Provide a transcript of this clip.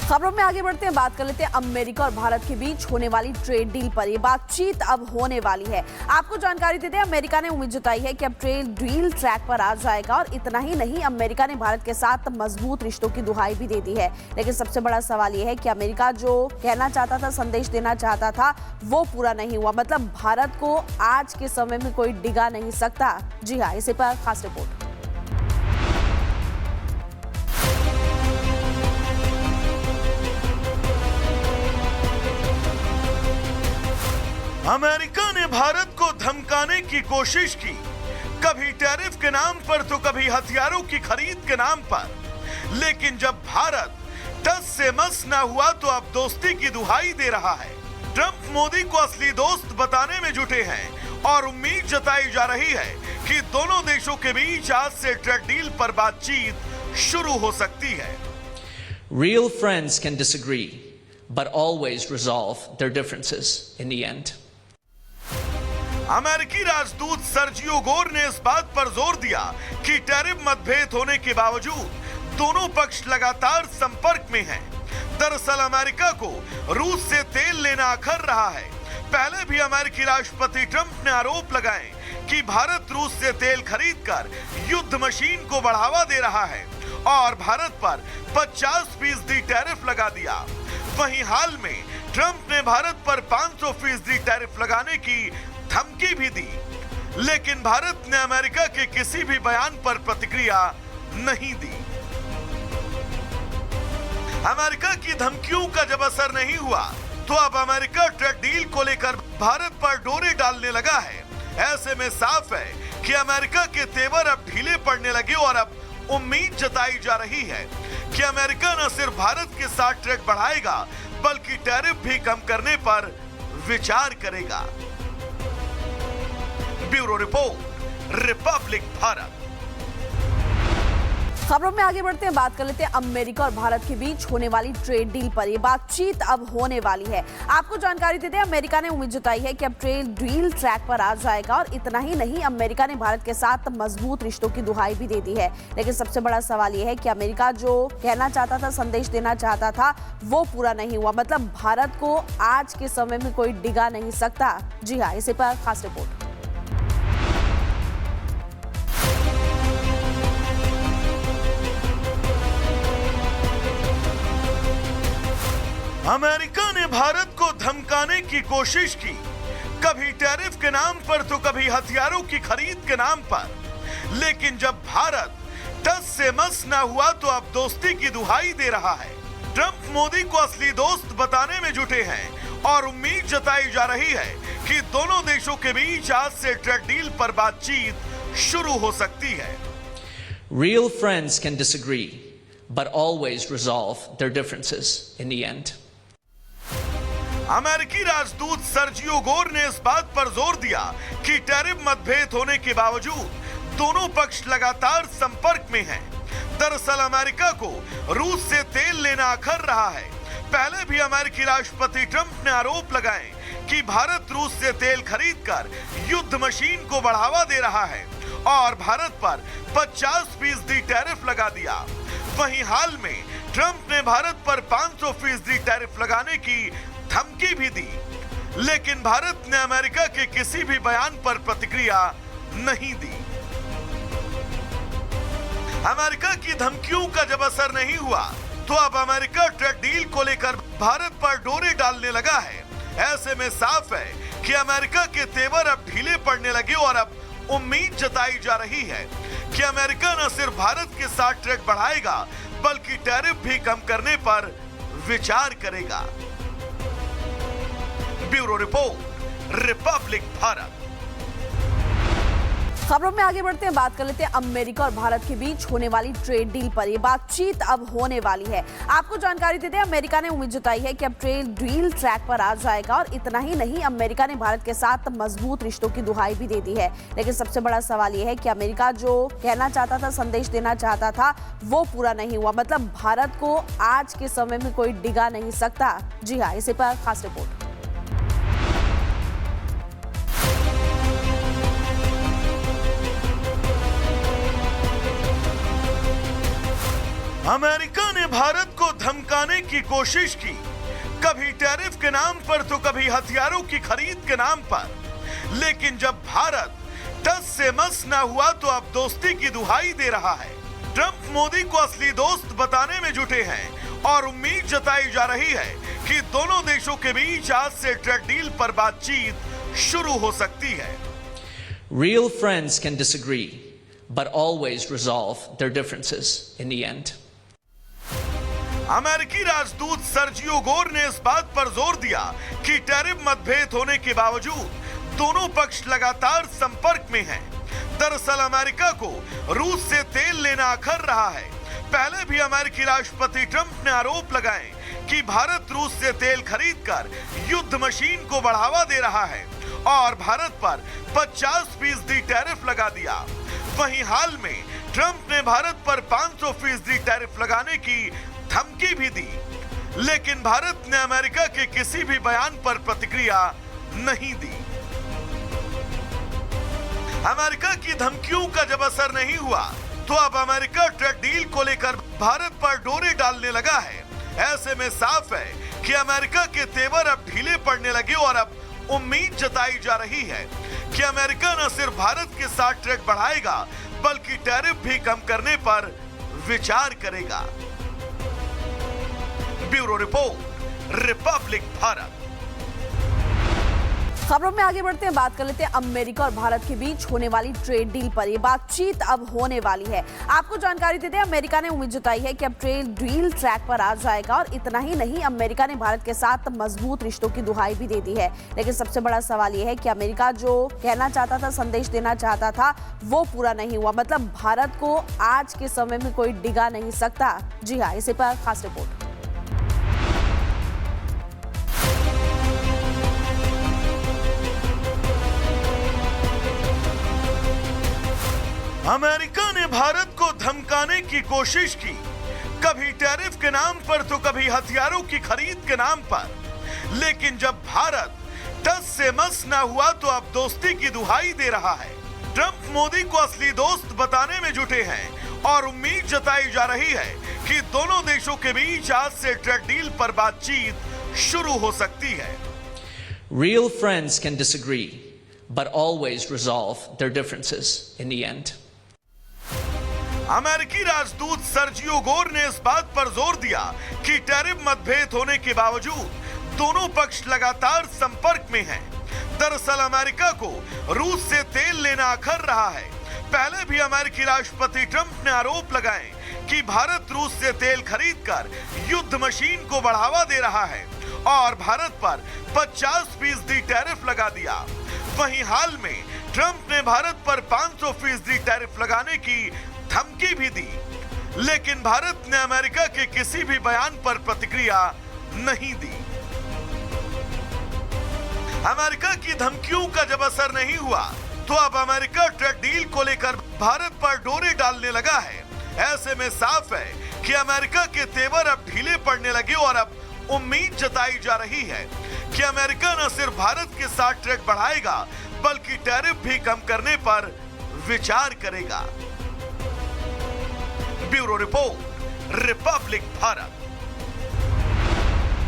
खबरों में आगे बढ़ते हैं, बात कर लेते हैं अमेरिका और भारत के बीच होने वाली ट्रेड डील पर। ये बातचीत अब होने वाली है। आपको जानकारी देते हैं, अमेरिका ने उम्मीद जताई है कि अब ट्रेड डील ट्रैक पर आ जाएगा। और इतना ही नहीं, अमेरिका ने भारत के साथ मजबूत रिश्तों की दुहाई भी दे दी है। लेकिन सबसे बड़ा सवाल यह है कि अमेरिका जो कहना चाहता था, संदेश देना चाहता था, वो पूरा नहीं हुआ। मतलब भारत को आज के समय में कोई डिगा नहीं सकता। जी हाँ, इसी पर खास रिपोर्ट। अमेरिका ने भारत को धमकाने की कोशिश की, कभी टैरिफ के नाम पर तो कभी हथियारों की खरीद के नाम पर। लेकिन जब भारत टस से मस न हुआ तो अब दोस्ती की दुहाई दे रहा है। ट्रंप मोदी को असली दोस्त बताने में जुटे हैं और उम्मीद जताई जा रही है कि दोनों देशों के बीच आज से ट्रेड डील पर बातचीत शुरू हो सकती है। Real friends can disagree, but always resolve their differences in the end. अमेरिकी राजदूत सर्जियो गोर ने इस बात पर जोर दिया कि टैरिफ मतभेद होने के बावजूद दोनों पक्ष लगातार संपर्क में हैं। दरअसल अमेरिका को रूस से तेल लेना अखर रहा है। पहले भी अमेरिकी राष्ट्रपति ट्रंप ने आरोप लगाए कि भारत रूस से तेल खरीदकर युद्ध मशीन को बढ़ावा दे रहा है और भारत पर 50% टैरिफ लगा दिया। वहीं हाल में ट्रंप ने भारत पर 500% टैरिफ लगाने की धमकी भी दी। लेकिन भारत ने अमेरिका के किसी भी बयान पर प्रतिक्रिया नहीं दी। अमेरिका की धमकियों का जब असर नहीं हुआ तो अब अमेरिका ट्रेड डील को लेकर भारत पर डोरे डालने लगा है। ऐसे में साफ है कि अमेरिका के तेवर अब ढीले पड़ने लगे और अब उम्मीद जताई जा रही है कि अमेरिका न सिर्फ भारत के साथ ट्रेड बढ़ाएगा बल्कि टैरिफ भी कम करने पर विचार करेगा। Bureau report, Republic Bharat. खबरों में आगे बढ़ते हैं, बात कर लेते हैं अमेरिका और भारत के बीच होने वाली ट्रेड डील पर। ये बातचीत अब होने वाली है। आपको जानकारी देते हैं, अमेरिका ने उम्मीद जताई है कि अब ट्रेड डील ट्रैक पर आ जाएगा। और इतना ही नहीं, अमेरिका ने भारत के साथ मजबूत रिश्तों की दुहाई भी दे दी है। लेकिन सबसे बड़ा सवाल यह है कि अमेरिका जो कहना चाहता था, संदेश देना चाहता था, वो पूरा नहीं हुआ। मतलब भारत को आज के समय में कोई डिगा नहीं सकता। जी हाँ, इसी पर खास रिपोर्ट। अमेरिका ने भारत को धमकाने की कोशिश की, कभी टैरिफ के नाम पर तो कभी हथियारों की खरीद के नाम पर। लेकिन जब भारत टस से मस न हुआ तो अब दोस्ती की दुहाई दे रहा है। ट्रंप मोदी को असली दोस्त बताने में जुटे हैं और उम्मीद जताई जा रही है कि दोनों देशों के बीच आज से ट्रेड डील पर बातचीत शुरू हो सकती है। Real friends can disagree, but always resolve their differences in the end. अमेरिकी राजदूत सर्जियो गोर ने इस बात पर जोर दिया कि टैरिफ मतभेद होने के बावजूद दोनों पक्ष लगातार संपर्क में हैं। दरअसल अमेरिका को रूस से तेल लेना अखर रहा है। पहले भी अमेरिकी राष्ट्रपति ट्रंप ने आरोप लगाए कि भारत रूस से तेल खरीदकर युद्ध मशीन को बढ़ावा दे रहा है और भारत पर 50% टैरिफ लगा दिया। वहीं हाल में ट्रंप ने भारत पर 500% टैरिफ लगाने की धमकी भी दी। लेकिन भारत ने अमेरिका के किसी भी बयान पर प्रतिक्रिया नहीं दी। अमेरिका की धमकियों का जब असर नहीं हुआ तो अब अमेरिका ट्रेड डील को लेकर भारत पर डोरे डालने लगा है। ऐसे में साफ है कि अमेरिका के तेवर अब ढीले पड़ने लगे और अब उम्मीद जताई जा रही है कि अमेरिका न सिर्फ भारत के साथ ट्रेड बढ़ाएगा बल्कि टैरिफ भी कम करने पर विचार करेगा। Bureau report, Republic Bharat. खबरों में आगे बढ़ते हैं, बात कर लेते हैं अमेरिका और भारत के बीच होने वाली ट्रेड डील पर। ये बातचीत अब होने वाली है। आपको जानकारी देते हैं, अमेरिका ने उम्मीद जताई है कि अब ट्रेड डील ट्रैक पर आ जाएगा। और इतना ही नहीं, अमेरिका ने भारत के साथ मजबूत रिश्तों की दुहाई भी दे दी है। लेकिन सबसे बड़ा सवाल यह है कि अमेरिका जो कहना चाहता था, संदेश देना चाहता था, वो पूरा नहीं हुआ। मतलब भारत को आज के समय में कोई डिगा नहीं सकता। जी हाँ, इसी पर खास रिपोर्ट। अमेरिका ने भारत को धमकाने की कोशिश की, कभी टैरिफ के नाम पर तो कभी हथियारों की खरीद के नाम पर। लेकिन जब भारत टस से मस न हुआ तो अब दोस्ती की दुहाई दे रहा है। ट्रंप मोदी को असली दोस्त बताने में जुटे हैं और उम्मीद जताई जा रही है कि दोनों देशों के बीच आज से ट्रेड डील पर बातचीत शुरू हो सकती है। Real friends can disagree, but always resolve their differences in the end. अमेरिकी राजदूत सर्जियो गोर ने इस बात पर जोर दिया कि टैरिफ मतभेद होने के बावजूद दोनों पक्ष लगातार संपर्क में हैं। दरअसल अमेरिका को रूस से तेल लेना अखर रहा है। पहले भी अमेरिकी राष्ट्रपति ट्रंप ने आरोप लगाए कि भारत रूस से तेल खरीदकर युद्ध मशीन को बढ़ावा दे रहा है और भारत पर 50% टैरिफ लगा दिया। वहीं हाल में ट्रंप ने भारत पर 500% टैरिफ लगाने की धमकी भी दी, लेकिन भारत ने अमेरिका के किसी भी बयान पर प्रतिक्रिया नहीं दी। अमेरिका की धमकियों का जब असर नहीं हुआ तो अब अमेरिका ट्रेड डील को लेकर भारत पर डोरे डालने लगा है। ऐसे में साफ है कि अमेरिका के तेवर अब ढीले पड़ने लगे और अब उम्मीद जताई जा रही है कि अमेरिका न सिर्फ भारत के साथ ट्रेड बढ़ाएगा बल्कि टैरिफ भी कम करने पर विचार करेगा। Bureau report, Republic Bharat. खबरों में आगे बढ़ते हैं, बात कर लेते हैं अमेरिका और भारत के बीच होने वाली ट्रेड डील पर। ये बातचीत अब होने वाली है। आपको जानकारी देते हैं, अमेरिका ने उम्मीद जताई है कि अब ट्रेड डील ट्रैक पर आ जाएगा और इतना ही नहीं, अमेरिका ने भारत के साथ मजबूत रिश्तों की दुहाई भी दे दी है। लेकिन सबसे बड़ा सवाल यह है कि अमेरिका जो कहना चाहता था, संदेश देना चाहता था, वो पूरा नहीं हुआ। मतलब भारत को आज के समय में कोई डिगा नहीं सकता। जी हाँ, इसी पर खास रिपोर्ट। अमेरिका ने भारत को धमकाने की कोशिश की, कभी टैरिफ के नाम पर तो कभी हथियारों की खरीद के नाम पर। लेकिन जब भारत टस से मस न हुआ तो अब दोस्ती की दुहाई दे रहा है। ट्रंप मोदी को असली दोस्त बताने में जुटे हैं और उम्मीद जताई जा रही है कि दोनों देशों के बीच आज से ट्रेड डील पर बातचीत शुरू हो सकती है। Real friends can disagree, but always resolve their differences in the end. अमेरिकी राजदूत सर्जियो गोर ने इस बात पर जोर दिया कि टैरिफ मतभेद होने के बावजूद दोनों पक्ष लगातार संपर्क में हैं। दरअसल अमेरिका को रूस से तेल लेना अखर रहा है। पहले भी अमेरिकी राष्ट्रपति ट्रंप ने आरोप लगाए कि भारत रूस से तेल खरीदकर युद्ध मशीन को बढ़ावा दे रहा है और भारत पर 50% टैरिफ लगा दिया। वहीं हाल में ट्रंप ने भारत पर 500% टैरिफ लगाने की धमकी भी दी, लेकिन भारत ने अमेरिका के किसी भी बयान पर प्रतिक्रिया नहीं दी। अमेरिका की धमकियों का जब असर नहीं हुआ तो अब अमेरिका ट्रेड डील को लेकर भारत पर डोरे डालने लगा है। ऐसे में साफ है कि अमेरिका के तेवर अब ढीले पड़ने लगे और अब उम्मीद जताई जा रही है कि अमेरिका न सिर्फ भारत के साथ ट्रेड बढ़ाएगा बल्कि टैरिफ भी कम करने पर विचार करेगा। Bureau report, Republic Bharat.